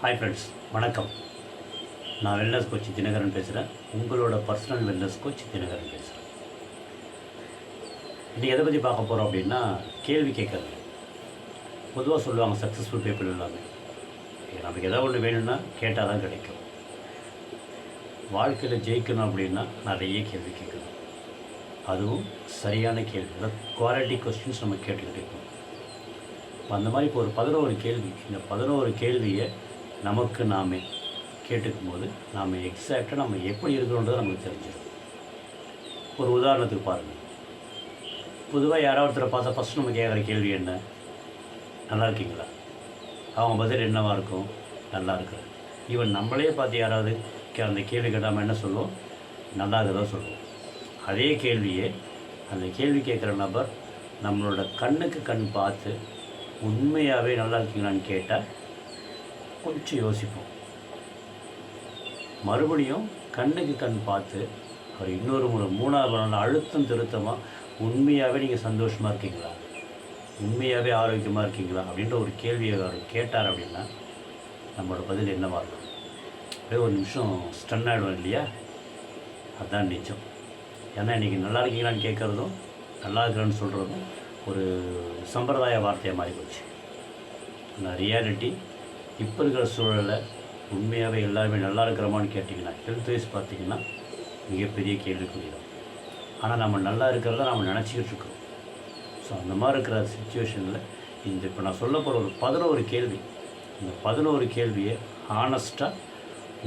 Hi friends, வணக்கம். நான் wellness coach Dinakaran பேசுகிறேன். உங்களோட பர்சனல் வெல்னஸ் கோச் தினகரன் பேசுகிறேன். இன்றைக்கி எதை பற்றி பார்க்க போகிறோம் அப்படின்னா, கேள்வி கேட்குறது. பொதுவாக சொல்லுவாங்க சக்ஸஸ்ஃபுல் பீப்புள் எல்லாமே, நமக்கு எதாவது ஒன்று வேணும்னா கேட்டால் தான் கிடைக்கும். வாழ்க்கையில் ஜெயிக்கணும் அப்படின்னா நிறைய கேள்வி கேட்கணும். அதுவும் சரியான கேள்வி, அதாவது குவாலிட்டி கொஸ்டின்ஸ் நம்ம கேட்டுக்கிட்டு இருக்கோம். அந்த மாதிரி இப்போ ஒரு 11 கேள்வி, இந்த 11 கேள்வியை நமக்கு நாமே கேட்டுக்கும் போது நாம் எக்ஸாக்டாக நம்ம எப்படி இருக்கிறோன்றது நமக்கு தெரிஞ்சிடும். ஒரு உதாரணத்துக்கு பாருங்கள். பொதுவாக யாராவது ஒருத்தரை பார்த்தா ஃபஸ்ட் நம்ம கேட்குற கேள்வி என்ன? நல்லா இருக்கீங்களா? அவங்க பதில் என்னவாக இருக்கும்? நல்லா இருக்கிறேன். ஈவன் நம்மளே பார்த்து யாராவது அந்த கேள்வி கேட்டாமல் என்ன சொல்லுவோம்? நல்லா இருக்கதான் சொல்லுவோம். அதே கேள்வியே அந்த கேள்வி கேட்குற நபர் நம்மளோட கண்ணுக்கு கண் பார்த்து உண்மையாகவே நல்லா இருக்கீங்களான்னு கேட்டால் கொஞ்சம் யோசிப்போம். மறுபடியும் கண்ணுக்கு கண் பார்த்து அவர் இன்னொரு முறை 3வது நாள் அழுத்தம் திருத்தமாக உண்மையாகவே நீங்கள் சந்தோஷமாக இருக்கீங்களா, உண்மையாகவே ஆரோக்கியமாக இருக்கீங்களா அப்படின்ற ஒரு கேள்வியை அவர் கேட்டார் அப்படின்னா நம்மளோட பதில் என்னவாக இருக்கும்? அப்படியே ஒரு நிமிஷம் ஸ்டன் ஆகிடும் இல்லையா? அதுதான் நிஜம். ஏன்னா இன்றைக்கி நல்லா இருக்கீங்களான்னு கேட்குறதும் நல்லா இருக்கிறேன்னு சொல்கிறதும் ஒரு சம்பிரதாய வார்த்தையாக மாறி போச்சு. ஆனால் ரியாலிட்டி இப்போ இருக்கிற சூழலில் உண்மையாகவே எல்லாருமே நல்லா இருக்கிறோமான்னு கேட்டிங்கன்னா, ஹெல்த் வைஸ் பார்த்திங்கன்னா மிகப்பெரிய கேள்விக்குறிதான். ஆனால் நம்ம நல்லா இருக்கிறத நம்ம நினச்சிக்கிட்டு இருக்கோம். ஸோ அந்த மாதிரி இருக்கிற சுச்சுவேஷனில் இப்போ நான் சொல்ல போகிற ஒரு 11 கேள்வி, இந்த 11 கேள்வியை ஹானஸ்ட்டாக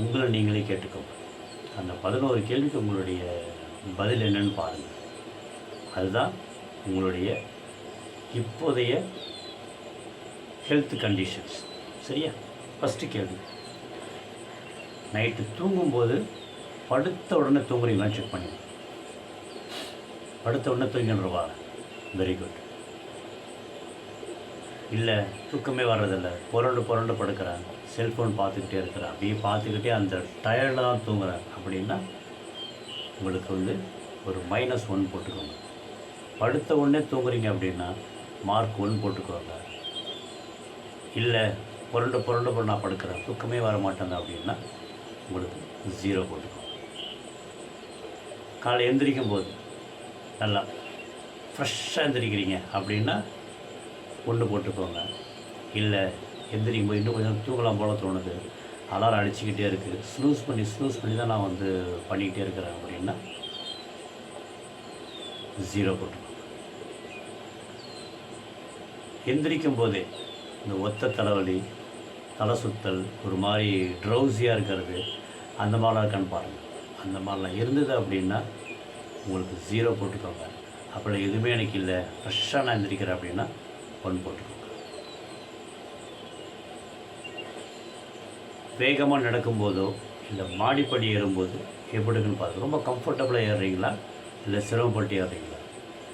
உங்களை நீங்களே கேட்டுக்கோங்க. அந்த 11 கேள்விக்கு உங்களுடைய பதில் என்னன்னு பாருங்கள். அதுதான் உங்களுடைய இப்போதைய ஹெல்த் கண்டிஷன்ஸ். சரியா? ஃபஸ்ட்டு கேள்வி, நைட்டு தூங்கும்போது படுத்த உடனே தூங்குறீங்களான்னு செக் பண்ணிடுங்க. படுத்த உடனே தூங்கின்றவா? Very good. இல்லை தூக்கமே வர்றதில்ல, புரண்டு படுக்கிறேன், செல்ஃபோன் பார்த்துக்கிட்டே இருக்கிறேன், அப்படியே பார்த்துக்கிட்டே அந்த டயர்டில் தான் தூங்குறேன் அப்படின்னா உங்களுக்கு ஒரு -1 போட்டுக்கோங்க. படுத்த உடனே தூங்குறீங்க அப்படின்னா மார்க் 1 போட்டுக்கோங்க. இல்லை புரண்டு நான் படுக்கிறேன், தூக்கமே வர மாட்டேங்க அப்படின்னா உங்களுக்கு 0 போட்டுக்கோங்க. காலை எந்திரிக்கும் போது நல்லா ஃப்ரெஷ்ஷாக எந்திரிக்கிறீங்க அப்படின்னா 1 போட்டுக்கோங்க. இல்லை எந்திரிக்கும் போது இன்னும் கொஞ்சம் தூங்கலாம் போல தோணுது, அலாரம் அடிச்சுக்கிட்டே இருக்குது, ஸ்னூஸ் பண்ணி தான் நான் பண்ணிக்கிட்டே இருக்கிறேன் அப்படின்னா 0 போட்டுக்கோங்க. எந்திரிக்கும் போதே இந்த ஒத்த தலைவலி, தலை சுத்தல், ஒரு மாதிரி ட்ரௌசியாக இருக்கிறது, அந்த மாதிரிலாம் இருக்கான்னு பாருங்கள். அந்த மாதிரிலாம் இருந்தது அப்படின்னா உங்களுக்கு 0 போட்டுக்கோங்க. அப்படி எதுவுமே எனக்கு இல்லை, ஃப்ரெஷ்ஷாக நான் எந்திரிக்கிறேன் அப்படின்னா 1 போட்டுக்கோங்க. வேகமாக நடக்கும்போதோ இல்லை மாடிப்படி ஏறும்போது எப்படி இருக்குன்னு பாருங்கள். ரொம்ப கம்ஃபர்டபுளாக ஏறுறீங்களா இல்லை சிரமப்பட்டு ஏறுறீங்களா?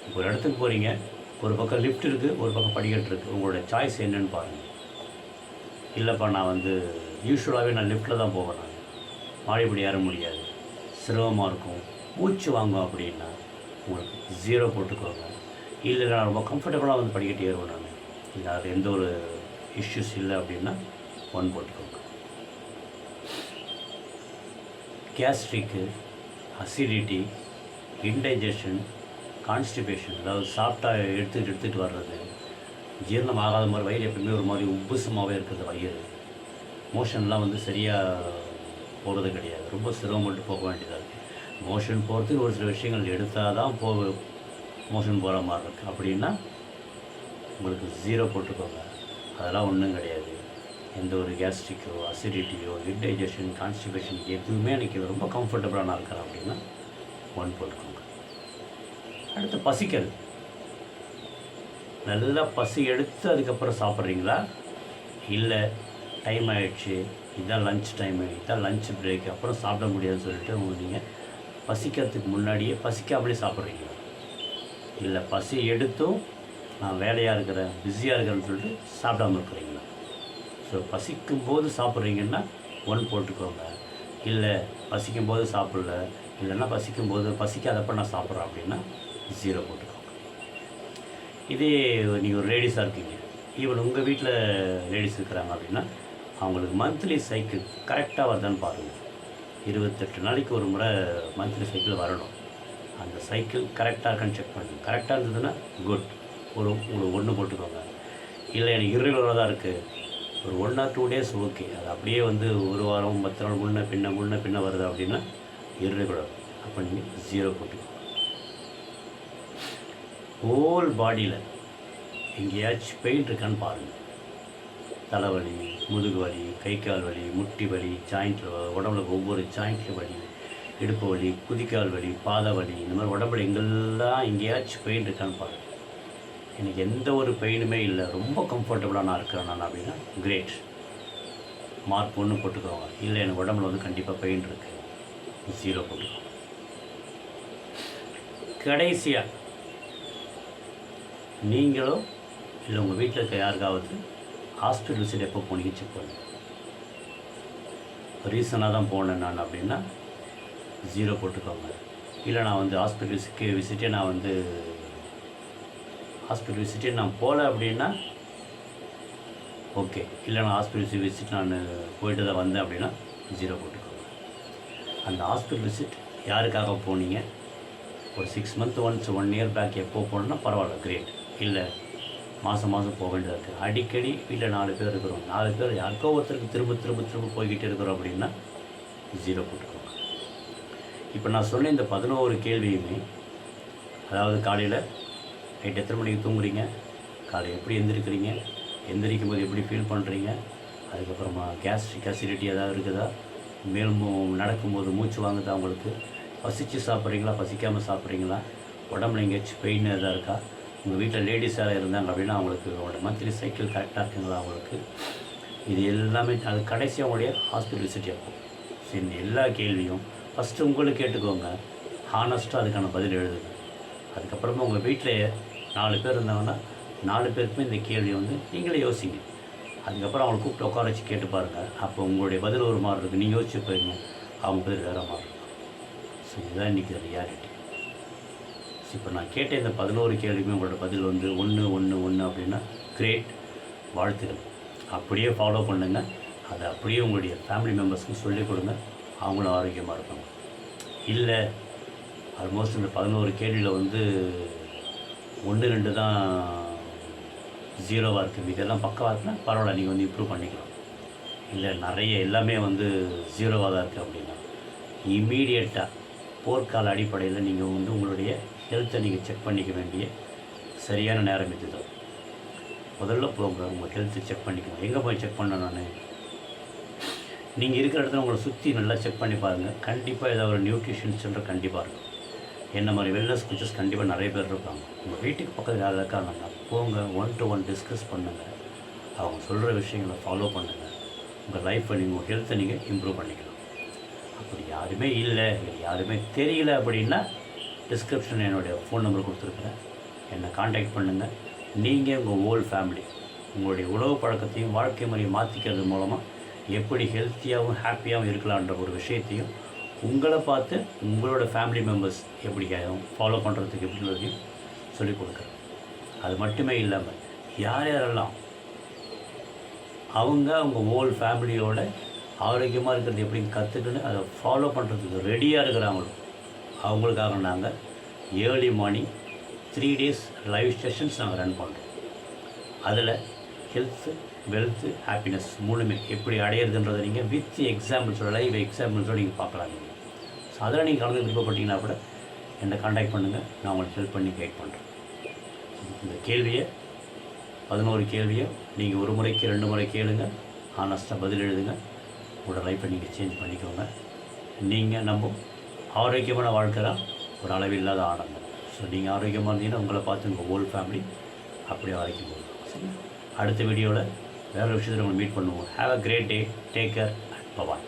இப்போ ஒரு இடத்துக்கு போகிறீங்க, ஒரு பக்கம் லிஃப்ட் இருக்குது, ஒரு பக்கம் படிக்கட்டு இருக்குது, உங்களோட சாய்ஸ் என்னன்னு பாருங்கள். இல்லைப்பா நான் யூஸ்வலாகவே நான் லிஃப்ட்டில் தான் போவேன், நான் மாடிப்படி ஏற முடியாது, சிரமமாக இருக்கும், மூச்சு வாங்கும் அப்படின்னா உங்களுக்கு 0 போட்டுக்கோங்க. இல்லை நான் ரொம்ப கம்ஃபர்டபுளாக படிக்கட்டு ஏறுவேன், நான் இல்லை அது எந்த ஒரு இஷ்யூஸ் இல்லை அப்படின்னா 1 போட்டுக்கோங்க. கேஸ்ட்ரிக்கு, அசிடிட்டி, இன்டைஜஷன், கான்ஸ்டிபேஷன், அதாவது சாப்பிட்டா எடுத்துகிட்டு வர்றது, ஜீரணம் ஆகாத மாதிரி வயிறு எப்பவுமே ஒரு மாதிரி உப்புசமாகவே இருக்குது, வயிறு மோஷன்லாம் சரியாக போகிறது கிடையாது, ரொம்ப சிரமப்பட்டு போக வேண்டியதாக இருக்குது. மோஷன் போகிறதுக்கு ஒரு சில விஷயங்கள் எடுத்தால் தான் மோஷன் போகிற மாதிரி இருக்குது அப்படின்னா உங்களுக்கு 0 போட்டுக்கோங்க. அதெல்லாம் ஒன்றும் கிடையாது. எந்த ஒரு கேஸ்ட்ரிக்கோ, அசிடிட்டியோ, இன்டைஜஷன், கான்ஸ்டிபேஷன் எதுவுமே எனக்கு ரொம்ப கம்ஃபர்டபுளாக நான் இருக்கிறேன் அப்படின்னா 1 போட்டுக்கோங்க. அடுத்து பசிக்கிறது. நல்லா பசி எடுத்து அதுக்கப்புறம் சாப்பிட்றீங்களா? இல்லை டைம் ஆகிடுச்சு, இதான் லன்ச் டைமு, இதான் லன்ச் பிரேக், அப்புறம் சாப்பிட முடியாதுன்னு சொல்லிட்டு நீங்கள் பசிக்கிறதுக்கு முன்னாடியே பசிக்காமலே சாப்பிட்றீங்களா? இல்லை பசி எடுத்தும் நான் வேலையாக இருக்கிறேன், பிஸியாக இருக்கிறேன்னு சொல்லிட்டு சாப்பிடாமல் இருக்கிறீங்களா? ஸோ பசிக்கும்போது சாப்பிட்றீங்கன்னா 1 போட்டுக்கோங்க. இல்லை பசிக்கும்போது சாப்பிடல, இல்லைன்னா பசிக்காதப்போ நான் சாப்பிட்றேன் அப்படின்னா 0 போட்டுக்கோங்க. இதே நீங்கள் ஒரு லேடிஸாக இருக்கீங்க, ஈவன் உங்கள் வீட்டில் லேடிஸ் இருக்கிறாங்க அப்படின்னா அவங்களுக்கு மந்த்லி சைக்கிள் கரெக்டாக வருதான்னு பாருங்கள். 28 நாளைக்கு ஒரு முறை மந்த்லி சைக்கிள் வரணும். அந்த சைக்கிள் கரெக்டாக இருக்கான்னு செக் பண்ணுங்கள். கரெக்டாக இருந்ததுன்னா குட், உங்களுக்கு 1 போட்டுக்கோங்க. இல்லை எனக்கு இர்ரெகுலராக தான் இருக்குது, ஒரு 1 or 2 days ஓகே, அது அப்படியே வந்து ஒரு வாரம் 10 நாள் முன்ன பின்ன வருது அப்படின்னா இர்ரெகுலர், அப்போ நீங்கள் 0 போட்டுக்கோங்க. ஹோல் பாடியில் எங்கேயாச்சும் பெயின் இருக்கான்னு பாருங்கள். தலைவலி, முதுகு வலி, கை கால் வலி, முட்டி வலி, ஜாயிண்ட்டில் உடம்புல ஒவ்வொரு ஜாயிண்ட்டில் வலி, இடுப்பு வலி, குதிக்கால் வலி, பாத வலி, இந்த மாதிரி உடம்புல எங்கெல்லாம் எங்கேயாச்சும் பெயின் இருக்கான்னு பாருங்கள். எனக்கு எந்த ஒரு பெயினுமே இல்லை, ரொம்ப கம்ஃபர்டபுளாக நான் இருக்கிறேன் நான் அப்படின்னா கிரேட், மார்க் 1 போட்டுக்கோங்க. இல்லை எனக்கு உடம்புல வந்து கண்டிப்பாக பெயின் இருக்குது, 0 போட்டுக்கோங்க. கடைசியாக நீங்களோ இல்லை உங்கள் வீட்டில் இருக்க யாருக்காவது ஹாஸ்பிட்டல் விசிட் எப்போ போனீங்க செக் பண்ணுங்கள். ரீசனாக தான் போனேன் நான் அப்படின்னா 0 போட்டுக்கோங்க. இல்லை நான் வந்து ஹாஸ்பிட்டல் விசிட்டே நான் போகல அப்படின்னா ஓகே. இல்லை நான் ஹாஸ்பிட்டல் விசிட் நான் போயிட்டு தான் வந்தேன் அப்படின்னா 0 போட்டுக்கோங்க. அந்த ஹாஸ்பிட்டல் விசிட் யாருக்காக போனீங்க, ஒரு 6 months ஒன்ஸ் 1 year பேக் எப்போ போனோன்னா பரவாயில்ல, கிரேட். இல்லை மாதம் போக வேண்டியதாக இருக்குது, அடிக்கடி வீட்டில் 4 பேர் இருக்கிறோம், 4 பேர் யாருக்கோ ஒருத்தருக்கு திரும்ப போய்கிட்டே இருக்கிறோம் அப்படின்னா 0 போட்டுக்கோங்க. இப்போ நான் சொன்ன இந்த 11 கேள்வியுமே, அதாவது காலையில் நைட் எத்தனை மணிக்கு தூங்குறீங்க, காலையில் எப்படி எந்திரிக்கிறீங்க, எந்திரிக்கும் போது எப்படி ஃபீல் பண்ணுறீங்க, அதுக்கப்புறமா கேஸ்ட்ரிக் அசிடிட்டி ஏதாவது இருக்குதா, மேலும் நடக்கும்போது மூச்சு வாங்குதா, உங்களுக்கு பசித்து சாப்பிட்றீங்களா, பசிக்காமல் சாப்பிட்றீங்களா, உடம்புல எங்கேயாச்சும் பெயின் எதாவது இருக்கா, உங்கள் வீட்டில் லேடிஸ் யாராவது இருந்தாங்க அப்படின்னா அவங்களுக்கு அவங்களோட மந்த்லி சைக்கிள் கரெக்டாக இருக்குங்களா அவங்களுக்கு, இது எல்லாமே அது கடைசியாக அவங்களுடைய ஹாஸ்பிட்டல் விசிட் ஆகும். சரி, இந்த எல்லா கேள்வியும் ஃபஸ்ட்டு உங்களுக்கு கேட்டுக்கோங்க, ஹானஸ்ட்டாக அதுக்கான பதில் எழுதுங்க. அதுக்கப்புறமா உங்கள் வீட்டில் 4 பேர் இருந்தாங்கன்னா 4 பேருக்குமே இந்த கேள்வியை வந்து நீங்களே யோசிங்க. அதுக்கப்புறம் அவங்களை கூப்பிட்டு உட்கார வச்சு கேட்டு பாருங்கள். அப்போ உங்களுடைய பதில் ஒரு மாதிரி இருக்குது, நீங்கள் யோசிச்சு போயிருங்க, அவங்க பதில் வேறு மாதிரி இருக்கும். ஸோ இதுதான் இன்றைக்கி ரியாலிட்டி. இப்போ நான் கேட்ட இந்த 11 கேள்வியுமே உங்களோட பதில் வந்து 1 அப்படின்னா கிரேட், வாழ்த்துக்கள். அப்படியே ஃபாலோ பண்ணுங்கள். அதை அப்படியே உங்களுடைய ஃபேமிலி மெம்பர்ஸ்க்கு சொல்லிக் கொடுங்க, அவங்களும் ஆரோக்கியமாக இருப்பாங்க. இல்லை ஆல்மோஸ்ட் இந்த 11 கேள்வியில் வந்து 1, 2 தான் 0வாக இருக்குது, இதெல்லாம் பக்கவாக இருக்குன்னா பரவாயில்ல, நீங்கள் வந்து இம்ப்ரூவ் பண்ணிக்கலாம். இல்லை நிறைய எல்லாமே வந்து 0வாக தான் இருக்குது அப்படின்னா இம்மீடியட்டாக போர்க்கால அடிப்படையில் நீங்கள் வந்து உங்களுடைய ஹெல்த்தை நீங்கள் செக் பண்ணிக்க வேண்டிய சரியான நேரம் இதுதான். முதல்ல போங்க, உங்கள் ஹெல்த்தை செக் பண்ணிக்கணும். எங்கே போய் செக் பண்ண நான், நீங்கள் இருக்கிற இடத்துல உங்களை சுற்றி நல்லா செக் பண்ணி பாருங்கள். கண்டிப்பாக ஏதாவது ஒரு நியூட்ரிஷன் சென்டர் கண்டிப்பாக இருக்கும். என்ன மாதிரி வெல்னஸ் கோச்சஸ் கண்டிப்பாக நிறைய பேர் இருப்பாங்க. உங்கள் வீட்டுக்கு பக்கத்தில் யாராவது இருக்காங்கன்னா போங்க, 1 to 1 டிஸ்கஸ் பண்ணுங்கள், அவங்க சொல்கிற விஷயங்களை ஃபாலோ பண்ணுங்கள். உங்கள் லைஃப்பை நீங்கள் உங்கள் ஹெல்த்தை நீங்கள் இம்ப்ரூவ் பண்ணிக்கலாம். அப்படி யாருமே இல்லை, யாருமே தெரியல அப்படின்னா டிஸ்கிரிப்ஷனில் என்னுடைய ஃபோன் நம்பர் கொடுத்துருக்குறேன், என்னை காண்டாக்ட் பண்ணுங்கள். நீங்கள் உங்கள் ஹோல் ஃபேமிலி உங்களுடைய உணவு பழக்கத்தையும் வாழ்க்கை முறையை மாற்றிக்கிறது மூலமாக எப்படி ஹெல்த்தியாகவும் ஹாப்பியாகவும் இருக்கலான்ற ஒரு விஷயத்தையும் உங்களை பார்த்து உங்களோட ஃபேமிலி மெம்பர்ஸ் எப்படி ஃபாலோ பண்ணுறதுக்கு எப்படின்றதையும் சொல்லிக் கொடுக்குறேன். அது மட்டுமே இல்லாமல் யாரெல்லாம் அவங்க ஹோல் ஃபேமிலியோட ஆரோக்கியமாக இருக்கிறது எப்படின்னு கற்றுக்கின்னு அதை ஃபாலோ பண்ணுறதுக்கு ரெடியாக இருக்கிறாங்களோ அவங்களுக்காக நாங்கள் early morning 3 days live sessions நாங்கள் ரன் பண்ணுறோம். அதில் ஹெல்த்து, வெல்த்து, ஹாப்பினஸ் 3மே எப்படி அடையிறதுன்றதை நீங்கள் வித் எக்ஸாம்பிள்ஸோட லைவ் எக்ஸாம்பிள்ஸோடு நீங்கள் பார்க்கலாம். நீங்கள் ஸோ அதில் நீங்கள் கலந்து விருப்பப்பட்டீங்கன்னா கூட என்னை காண்டாக்ட் பண்ணுங்கள், நான் உங்களுக்கு ஹெல்ப் பண்ணி கைட் பண்ணுறேன். இந்த கேள்வியை 11 கேள்வியை நீங்கள் 1 முறைக்கு 2 முறை கேளுங்க, ஹானஸ்ட்டாக பதில் எழுதுங்க. உங்களோட லைஃப்பை நீங்கள் சேஞ்ச் பண்ணிக்கோங்க. நீங்கள் நம்ம ஆரோக்கியமான வாழ்க்கை தான் ஒரு அளவில்லாத ஆனந்தம். ஸோ நீங்கள் ஆரோக்கியமாக இருந்தீங்கன்னா உங்களை பார்த்து உங்கள் ஹோல் ஃபேமிலி அப்படியே ஆரோக்கியம் போகும். சரி, அடுத்த வீடியோவில் வேறு விஷயத்தில் உங்களை மீட் பண்ணுவோம். Have a great day, take care, by.